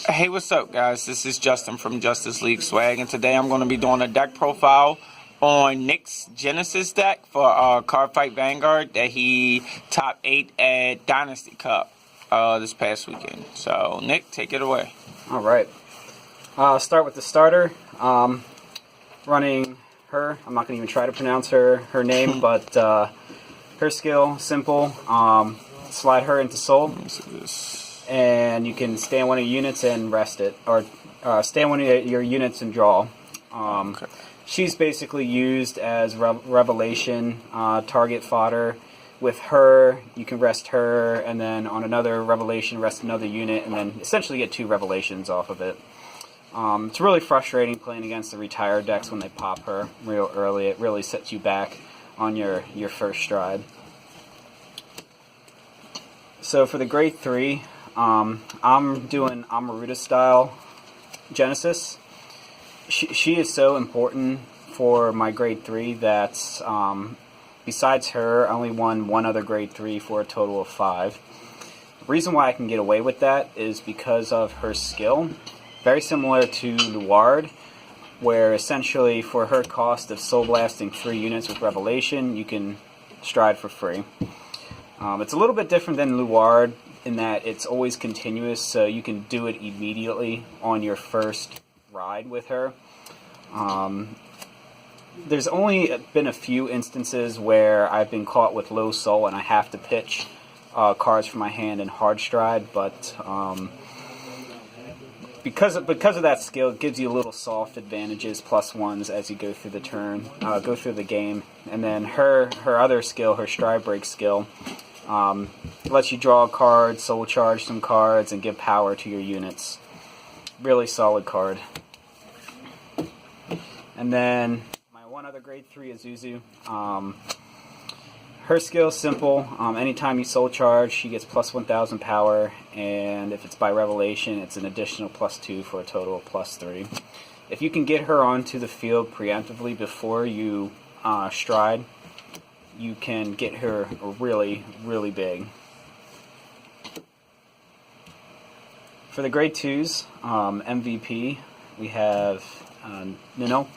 Hey, what's up, guys? This is Justin from Justice League Swag, and today I'm going to be doing a deck profile on Nick's Genesis deck for Cardfight Vanguard that he top 8 at Dynasty Cup this past weekend. So, Nick, take it away. All right. Start with the starter. Running her. I'm not going to even try to pronounce her name, but her skill, simple. Slide her into soul. Let me see this. And you can stand one of your units and rest it, or stand one of your units and draw. Okay. She's basically used as revelation target fodder. With her, you can rest her, and then on another revelation, rest another unit, and then essentially get 2 revelations off of it. It's really frustrating playing against the retired decks when they pop her real early. It really sets you back on your first stride. So for the grade 3, I'm doing Amaruta style Genesis. She is so important for my grade 3 that besides her, I only won one other grade 3 for a total of 5. The reason why I can get away with that is because of her skill. Very similar to Luard, where essentially for her cost of soul blasting 3 units with revelation, you can stride for free. It's a little bit different than Luard in that it's always continuous, so you can do it immediately on your first ride with her. There's only been a few instances where I've been caught with low soul and I have to pitch cards from my hand in hard stride, but because of that skill, it gives you little soft advantages, +1s as you go through the turn, go through the game. And then her other skill, her stride break skill, lets you draw a card, soul charge some cards, and give power to your units. Really solid card. And then my one other grade 3 is Zuzu. Her skill is simple. Anytime you soul charge, she gets +1000 power, and if it's by revelation, it's an additional +2 for a total of +3. If you can get her onto the field preemptively before you stride, you can get her really, really big. For the grade 2s, MVP, we have Nino.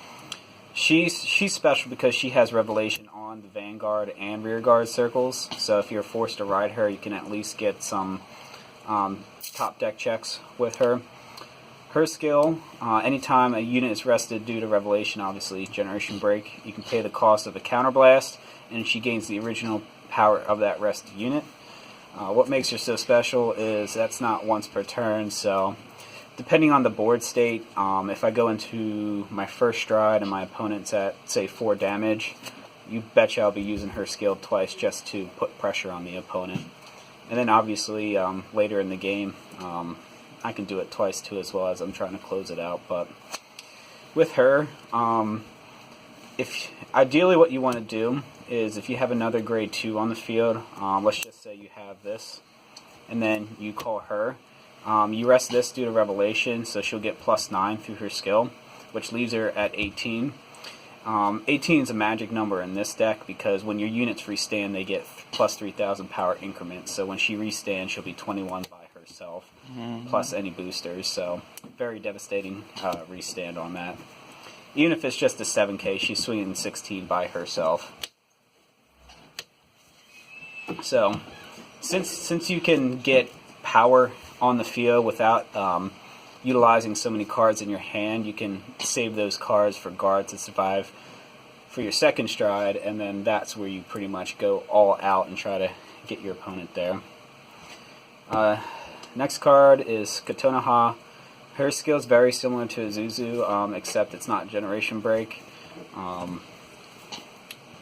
She's special because she has revelation on the Vanguard and Rearguard circles, so if you're forced to ride her, you can at least get some top deck checks with her. Her skill, anytime a unit is rested due to revelation, obviously generation break, you can pay the cost of a counterblast, and she gains the original power of that rested unit. What makes her so special is that's not once per turn, so depending on the board state, if I go into my first stride and my opponent's at, say, 4 damage, you betcha I'll be using her skill twice just to put pressure on the opponent. And then obviously later in the game, I can do it twice too as well as I'm trying to close it out. But with her, if ideally what you want to do is if you have another grade 2 on the field, let's just say you have this, and then you call her. You rest this due to revelation, so she'll get +9 through her skill, which leaves her at 18. 18 is a magic number in this deck because when your units restand, they get +3000 power increments. So when she restands, she'll be 21 by herself, plus any boosters. So very devastating restand on that. Even if it's just a 7k, she's swinging 16 by herself. So since you can get power on the field without utilizing so many cards in your hand, you can save those cards for guard to survive for your second stride, and then that's where you pretty much go all out and try to get your opponent there. Next card is Katonaha. Her skill is very similar to Zuzu, except it's not generation break.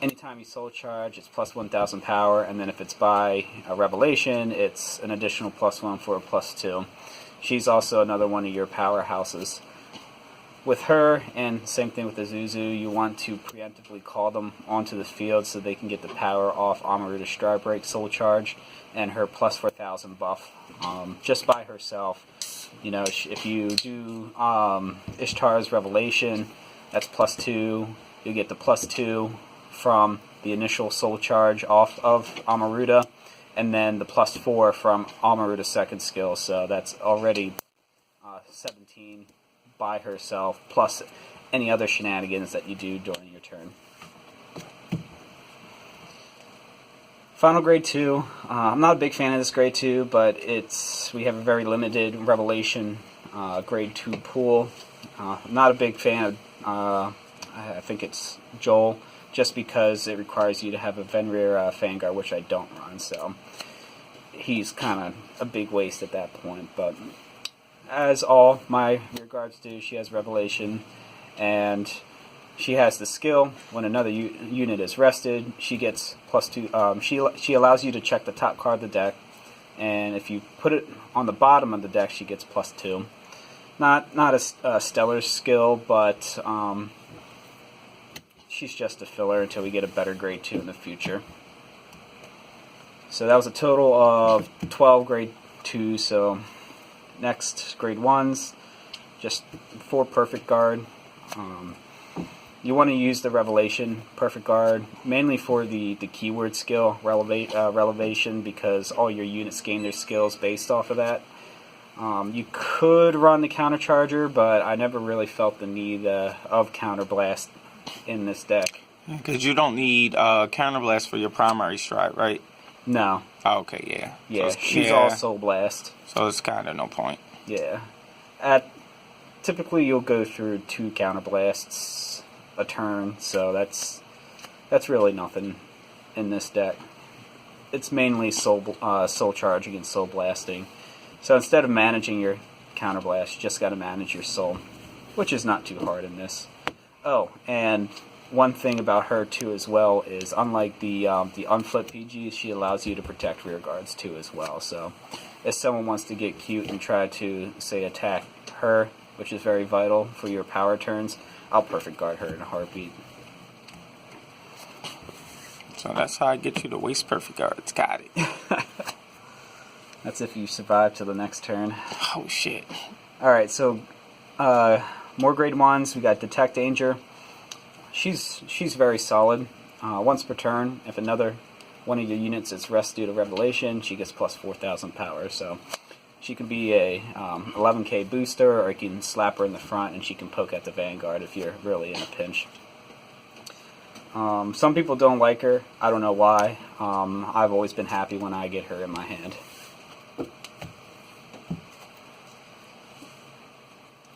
Anytime you soul charge, it's +1000 power, and then if it's by a revelation, it's an additional +1 for a +2. She's also another one of your powerhouses. With her, and same thing with the Zuzu, you want to preemptively call them onto the field so they can get the power off Amaruta Stride Break, Soul Charge, and her +4000 buff. Just by herself, you know, if you do Ishtar's Revelation, that's +2. You get the +2 from the initial Soul Charge off of Amaruta, and then the +4 from Amaruta second skill, so that's already 17 by herself, plus any other shenanigans that you do during your turn. Final grade 2. I'm not a big fan of this grade 2, but we have a very limited Revelation grade 2 pool. I'm not a big fan of, I think it's Joel, just because it requires you to have a Fenrir Vanguard, which I don't run, so he's kind of a big waste at that point. But as all my rear guards do, she has Revelation, and she has the skill. When another unit is rested, she gets +2. She allows you to check the top card of the deck, and if you put it on the bottom of the deck, she gets +2. Not a stellar skill, but she's just a filler until we get a better grade 2 in the future. So that was a total of 12 grade 2s. So next grade 1s, just 4 perfect guard. You want to use the Revelation perfect guard mainly for the keyword skill relevation, because all your units gain their skills based off of that. You could run the countercharger, but I never really felt the need of counterblast in this deck. Because you don't need counterblast for your primary strike, right? No. Oh, okay, yeah. Yeah, so she's all soul blast. So it's kind of no point. Yeah. Typically you'll go through 2 counterblasts a turn, so that's really nothing in this deck. It's mainly soul charging and soul blasting. So instead of managing your counterblast, you just got to manage your soul, which is not too hard in this. Oh, and one thing about her too as well is, unlike the unflip PGs, she allows you to protect rear guards too as well. So if someone wants to get cute and try to, say, attack her, which is very vital for your power turns, I'll perfect guard her in a heartbeat. So that's how I get you to waste perfect guards. Got it. That's if you survive to the next turn. Oh shit. Alright, so more grade 1s. We got Detect Danger. She's very solid. Once per turn, if another one of your units is rest due to Revelation, she gets plus 4,000 power. So she can be a 11k booster, or you can slap her in the front and she can poke at the Vanguard if you're really in a pinch. Some people don't like her. I don't know why. I've always been happy when I get her in my hand.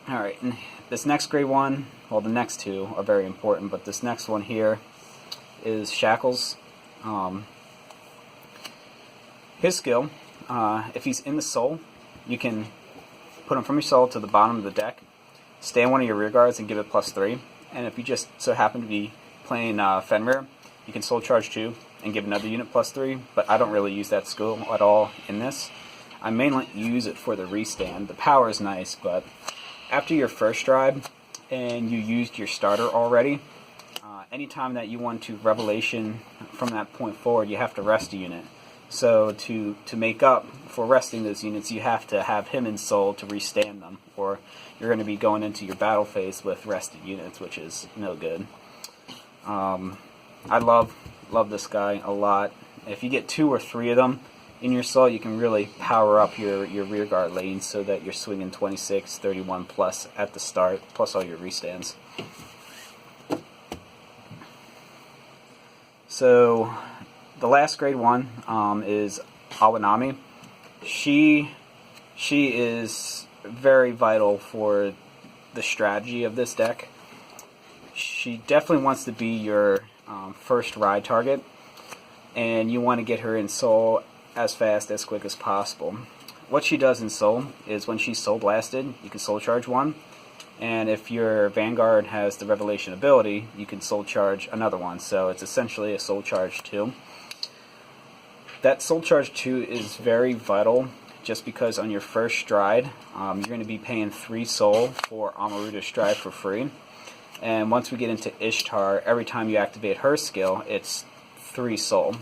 Alright, and this next grade 1, well, the next 2 are very important, but this next one here is Shackles. His skill, if he's in the soul, you can put him from your soul to the bottom of the deck, stay on one of your rear guards and give it +3, and if you just so happen to be playing Fenrir, you can soul charge 2 and give another unit +3, but I don't really use that skill at all in this. I mainly use it for the restand. The power is nice, but after your first stride and you used your starter already, anytime that you want to Revelation from that point forward, you have to rest a unit. So to make up for resting those units, you have to have him in soul to restand them, or you're going to be going into your battle phase with rested units, which is no good. I love this guy a lot. If you get 2 or 3 of them in your soul, you can really power up your rear guard lanes so that you're swinging 26, 31 plus at the start, plus all your restands. So the last grade 1 is Awanami. She is very vital for the strategy of this deck. She definitely wants to be your first ride target, and you want to get her in soul as fast, as quick as possible. What she does in soul is, when she's soul blasted, you can soul charge 1, and if your Vanguard has the Revelation ability, you can soul charge another one. So it's essentially a soul charge 2. That soul charge 2 is very vital, just because on your first stride, you're going to be paying 3 soul for Amaruta stride for free. And once we get into Ishtar, every time you activate her skill, it's 3 soul.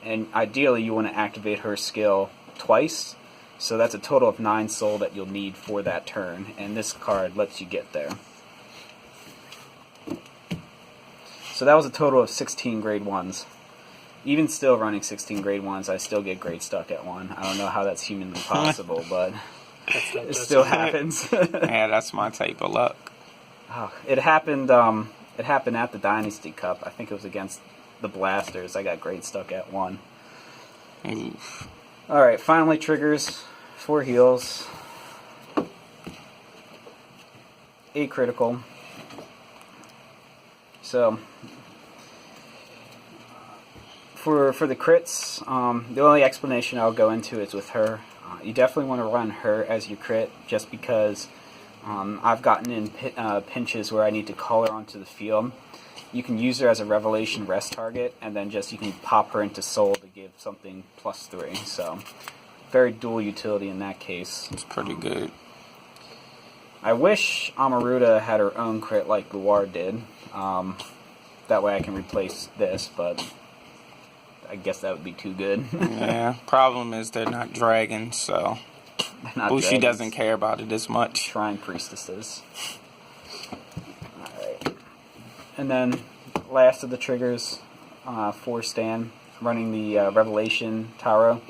And ideally, you want to activate her skill twice, so that's a total of 9 soul that you'll need for that turn, and this card lets you get there. So that was a total of 16 grade 1s. Even still running 16 grade 1s, I still get grade stuck at 1. I don't know how that's humanly possible, but It still happens. Yeah, that's my type of luck. Oh, it happened. It happened at the Dynasty Cup. I think it was against the Blasters. I got great stuck at 1. Oof. All right, finally triggers. 4 heals. 8 critical. So for the crits, the only explanation I'll go into is with her. You definitely want to run her as your crit, just because I've gotten in pinches where I need to call her onto the field. You can use her as a Revelation rest target, and then you can pop her into Soul to give something +3. So very dual utility in that case. It's pretty good. I wish Amaruta had her own crit like Guar did. That way I can replace this, but I guess that would be too good. Yeah, problem is they're not dragons, so Bushi doesn't care about it as much. Shrine priestesses. Alright. And then, last of the triggers, for Stan, running the Revelation Taro.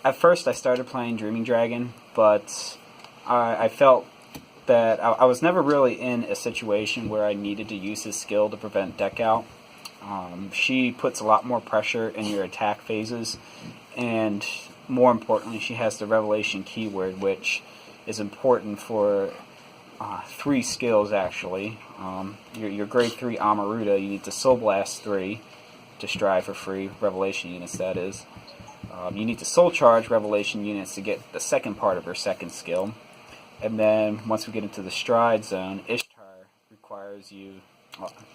At first I started playing Dreaming Dragon, but I felt that I was never really in a situation where I needed to use his skill to prevent deck out. She puts a lot more pressure in your attack phases, and more importantly, she has the Revelation keyword, which is important for 3 skills actually. Your grade 3 Amaruta, you need to Soul Blast 3 to strive for free Revelation units, that is. You need to Soul Charge Revelation units to get the second part of her second skill. And then once we get into the Stride Zone, Ishtar requires you...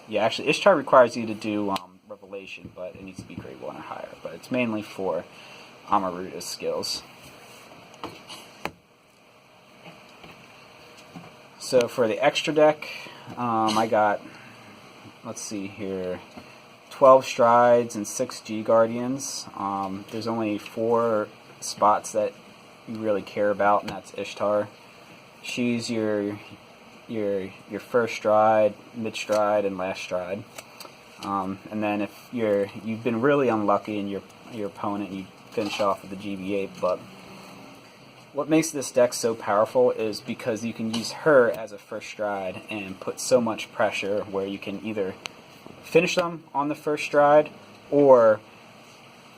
Ishtar requires you to do Revelation, but it needs to be grade 1 or higher. But it's mainly for Amaruta's skills. So for the extra deck, I got, let's see here, 12 Strides and 6 G-Guardians. There's only 4 spots that you really care about, and that's Ishtar. She's your first stride, mid stride, and last stride. And then if you've been really unlucky and your opponent, you finish off with the GB8. But what makes this deck so powerful is because you can use her as a first stride and put so much pressure where you can either finish them on the first stride or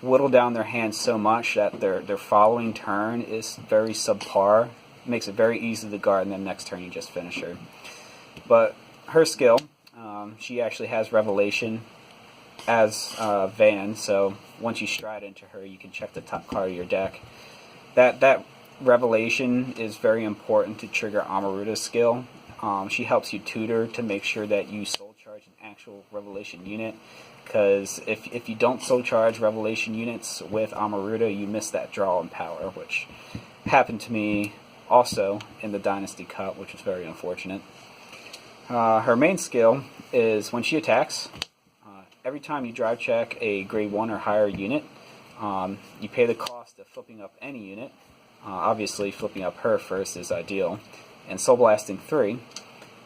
whittle down their hands so much that their following turn is very subpar. Makes it very easy to guard, and then next turn you just finish her. But her skill, she actually has Revelation as Van, so once you stride into her, you can check the top card of your deck. That Revelation is very important to trigger Amaruta's skill. She helps you tutor to make sure that you soul charge an actual Revelation unit, because if you don't soul charge Revelation units with Amaruta, you miss that draw and power, which happened to me also in the Dynasty Cup, which was very unfortunate. Her main skill is when she attacks, every time you drive check a grade 1 or higher unit, you pay the cost of flipping up any unit. Obviously, flipping up her first is ideal, and Soul Blasting 3.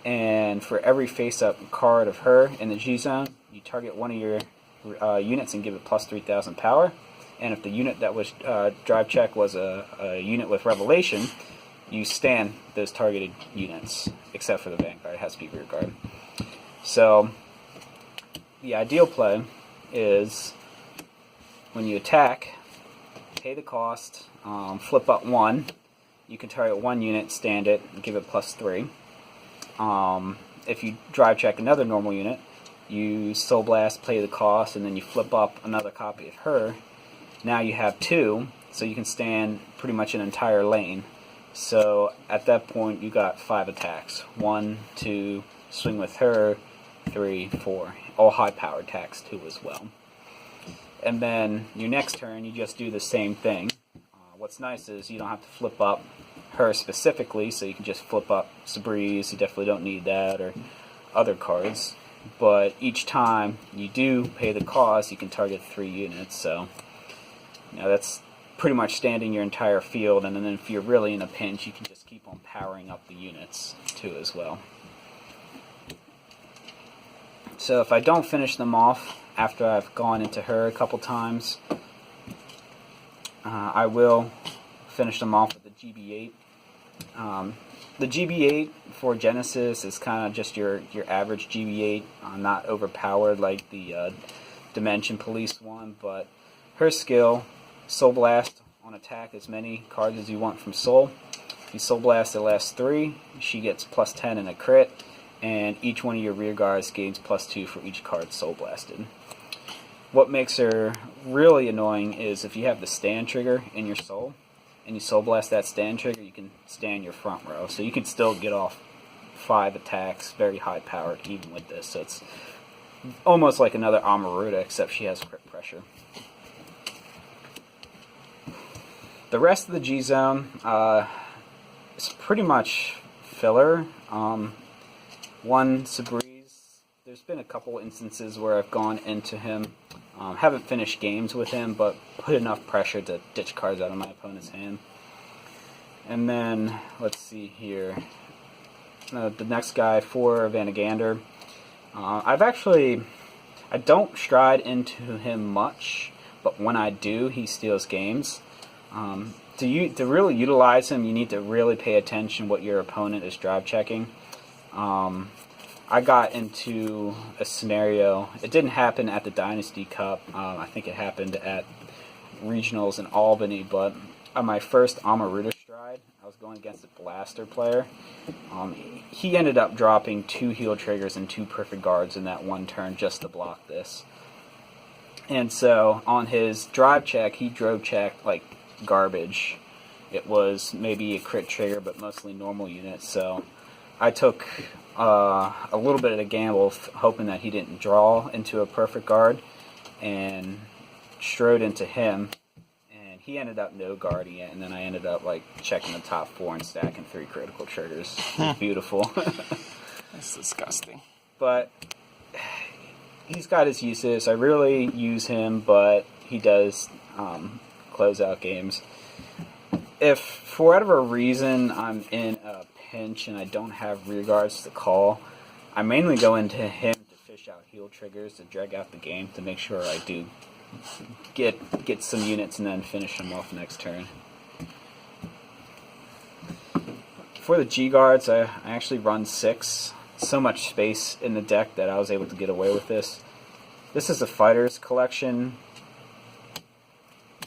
And for every face-up card of her in the G-Zone, you target one of your units and give it plus 3,000 power. And if the unit that was drive check was a unit with Revelation, you stand those targeted units, except for the Vanguard. It has to be rear guard. So the ideal play is when you attack, pay the cost, flip up 1. You can target 1 unit, stand it, and give it plus 3. If you drive check another normal unit, you Soul Blast, play the cost, and then you flip up another copy of her. Now you have 2, so you can stand pretty much an entire lane. So at that point, you got 5 attacks. 1, 2, swing with her, 3, 4. All high-powered attacks too as well. And then your next turn, you just do the same thing. What's nice is you don't have to flip up her specifically, so you can just flip up Sabreeze. You definitely don't need that, or other cards. But each time you do pay the cost, you can target 3 units. So that's pretty much standing your entire field, and then if you're really in a pinch, you can just keep on powering up the units too as well. So if I don't finish them off after I've gone into her a couple times, I will finish them off with the GB8. The GB8 for Genesis is kind of just your average GB8, not overpowered like the Dimension Police one, but her skill, Soul Blast, on attack as many cards as you want from Soul. If you Soul Blast the last 3, she gets plus 10 in a crit, and each one of your rear guards gains plus 2 for each card Soul Blasted. What makes her really annoying is if you have the stand trigger in your Soul, and you Soul Blast that stand trigger, you can stand your front row. So you can still get off 5 attacks, very high powered, even with this. So it's almost like another Amaruta, except she has crit pressure. The rest of the G-Zone is pretty much filler. One, Sabriz, there's been a couple instances where I've gone into him, haven't finished games with him, but put enough pressure to ditch cards out of my opponent's hand. And then, let's see here, the next guy, for Vanagander. I don't stride into him much, but when I do, he steals games. To really utilize him, you need to really pay attention what your opponent is drive checking. I got into a scenario, it didn't happen at the Dynasty Cup, I think it happened at Regionals in Albany, but on my first Amaruta stride, I was going against a Blaster player. He ended up dropping 2 heal triggers and 2 perfect guards in that one turn just to block this. And so on his drive check, he drove checked like garbage. It was maybe a crit trigger, but mostly normal units. So I took a little bit of the gamble, hoping that he didn't draw into a perfect guard, and strode into him. And he ended up no guarding it, and then I ended up like checking the top 4 and stacking 3 critical triggers. Beautiful. That's disgusting. But he's got his uses. I really use him, but he does close out games. If for whatever reason I'm in a pinch and I don't have rear guards to call, I mainly go into him to fish out heal triggers to drag out the game to make sure I do get some units and then finish them off next turn. For the G guards, I actually run 6. So much space in the deck that I was able to get away with this. This is a Fighters Collection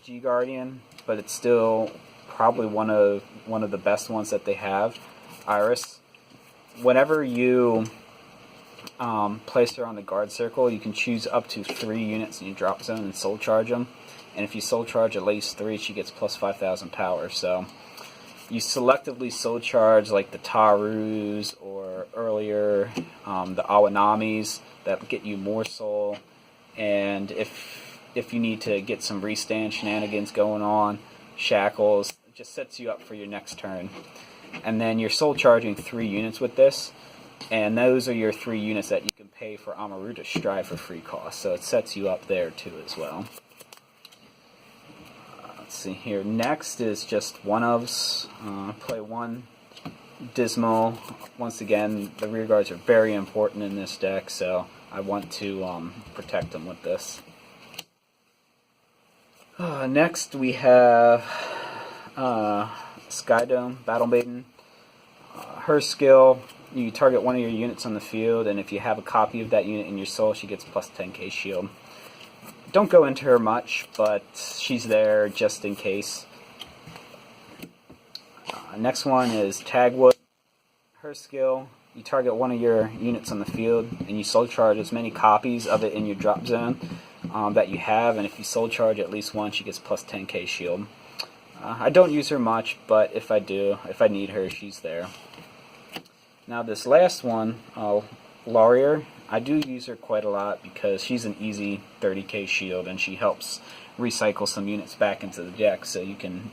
G Guardian, but it's still probably one of the best ones that they have. Iris. Whenever you place her on the guard circle, you can choose up to 3 units in your drop zone and soul charge them. And if you soul charge at least 3, she gets plus 5,000 power. So you selectively soul charge like the Tarus or earlier the Awanamis that get you more soul. And if you need to get some restand shenanigans going on, Shackles, it just sets you up for your next turn. And then you're soul charging 3 units with this, and those are your 3 units that you can pay for Amaruta Stride for free cost. So it sets you up there too as well. Let's see here. Next is just one-ofs. Play 1 Dismal. Once again, the rear guards are very important in this deck, so I want to protect them with this. Next we have Skydome, Battle Maiden. Her skill, you target one of your units on the field, and if you have a copy of that unit in your soul, she gets plus 10k shield. Don't go into her much, but she's there just in case. Next one is Tagwood. Her skill, you target one of your units on the field, and you soul charge as many copies of it in your drop zone that you have, and if you soul charge at least one, she gets plus 10k shield. I don't use her much, but if I do, if I need her, she's there. Now this last one, Laurier, I do use her quite a lot because she's an easy 30k shield, and she helps recycle some units back into the deck, so you can,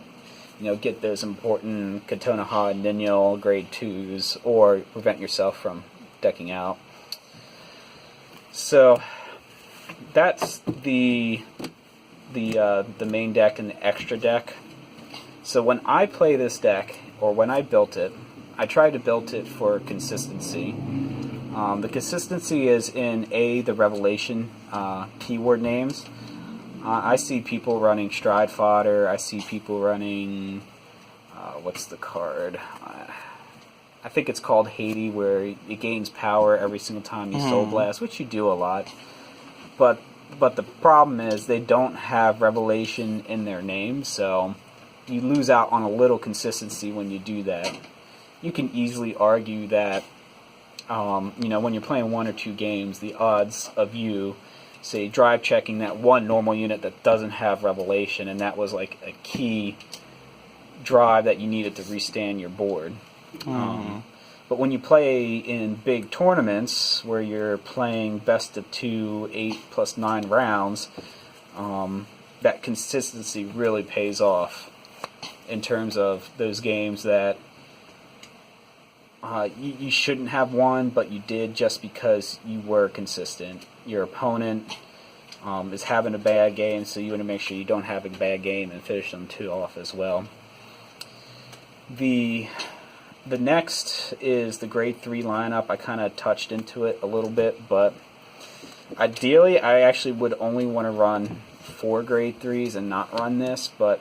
get those important Katonaha and Ninyo grade 2s, or prevent yourself from decking out. So that's the main deck and the extra deck. So when I play this deck, or when I built it, I tried to build it for consistency. The consistency is in the Revelation keyword names. I see people running Stride Fodder. I see people running what's the card? I think it's called Haiti, where it gains power every single time you Soul Blast, which you do a lot. But the problem is they don't have Revelation in their name, so you lose out on a little consistency when you do that. You can easily argue that, when you're playing 1 or 2 games, the odds of you, say, drive checking that one normal unit that doesn't have Revelation, and that was like a key drive that you needed to restand your board. But when you play in big tournaments where you're playing best of 2, 8 plus 9 rounds, that consistency really pays off in terms of those games that you shouldn't have won, but you did just because you were consistent. Your opponent is having a bad game, so you want to make sure you don't have a bad game and finish them 2 off as well. The next is the grade 3 lineup. I kind of touched into it a little bit, but ideally I actually would only want to run 4 grade 3s and not run this, but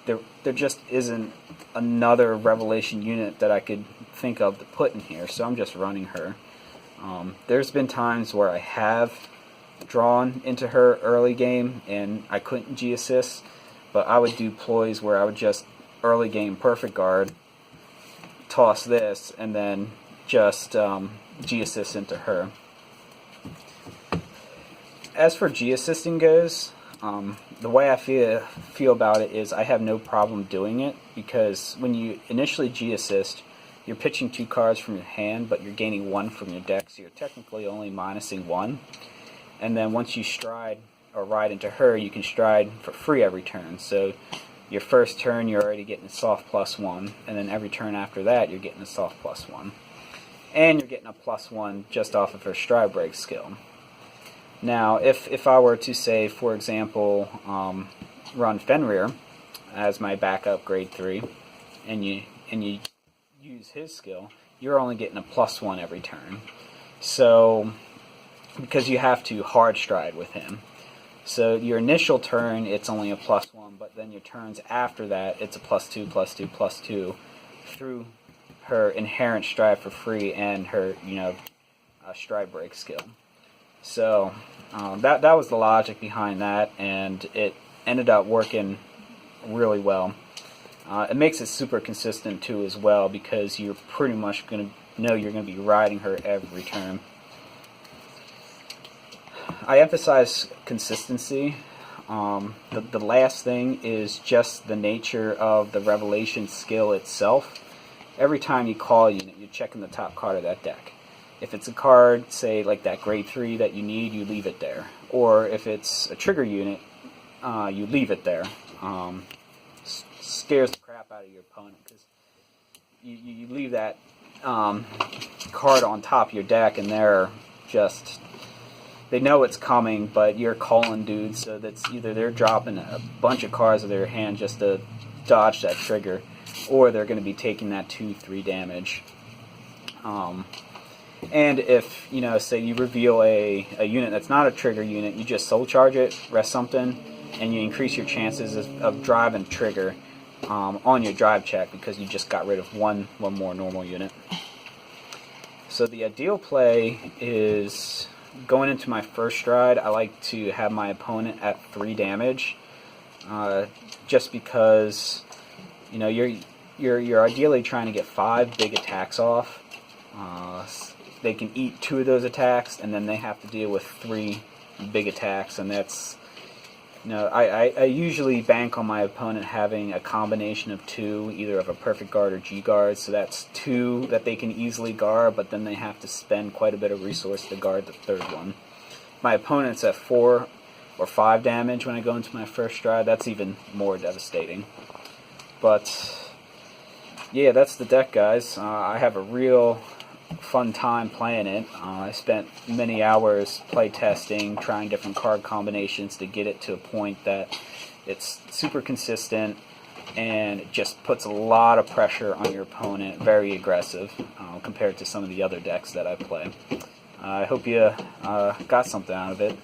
there just isn't another Revelation unit that I could think of to put in here, so I'm just running her. There's been times where I have drawn into her early game and I couldn't G-assist, but I would do ploys where I would just early game perfect guard, toss this, and then just G-assist into her. As for G-assisting goes, the way I feel about it is I have no problem doing it, because when you initially G-assist, you're pitching 2 cards from your hand, but you're gaining 1 from your deck, so you're technically only minusing 1. And then once you stride or ride into her, you can stride for free every turn. So your first turn, you're already getting a soft +1, and then every turn after that, you're getting a soft +1. And you're getting a +1 just off of her stride break skill. Now, if I were to say, for example, run Fenrir as my backup grade 3, and you use his skill, you're only getting a +1 every turn. So, because you have to hard stride with him. So your initial turn, it's only a +1, but then your turns after that, it's a +2, +2, +2 through her inherent stride for free and her, stride break skill. So that was the logic behind that, and it ended up working really well. It makes it super consistent too as well, because you're pretty much going to know you're going to be riding her every turn. I emphasize consistency. The last thing is just the nature of the Revelation skill itself. Every time you call a unit, you're checking the top card of that deck. If it's a card, say, like that grade 3 that you need, you leave it there. Or if it's a trigger unit, you leave it there. Scares the crap out of your opponent, because you leave that card on top of your deck, and they know it's coming, but you're calling dudes, so that's either they're dropping a bunch of cards of their hand just to dodge that trigger, or they're going to be taking that 2-3 damage. And if, say you reveal a unit that's not a trigger unit, you just soul charge it, rest something, and you increase your chances of driving trigger on your drive check, because you just got rid of one more normal unit. So the ideal play is, going into my first stride, I like to have my opponent at 3 damage, just because you're ideally trying to get 5 big attacks off. They can eat 2 of those attacks, and then they have to deal with 3 big attacks, and that's I usually bank on my opponent having a combination of 2, either of a perfect guard or G guard, so that's 2 that they can easily guard, but then they have to spend quite a bit of resource to guard the 3rd one. My opponent's at 4 or 5 damage when I go into my first stride. That's even more devastating. But yeah, that's the deck, guys. I have a real fun time playing it. I spent many hours play testing, trying different card combinations to get it to a point that it's super consistent, and it just puts a lot of pressure on your opponent, very aggressive compared to some of the other decks that I play. I hope you got something out of it.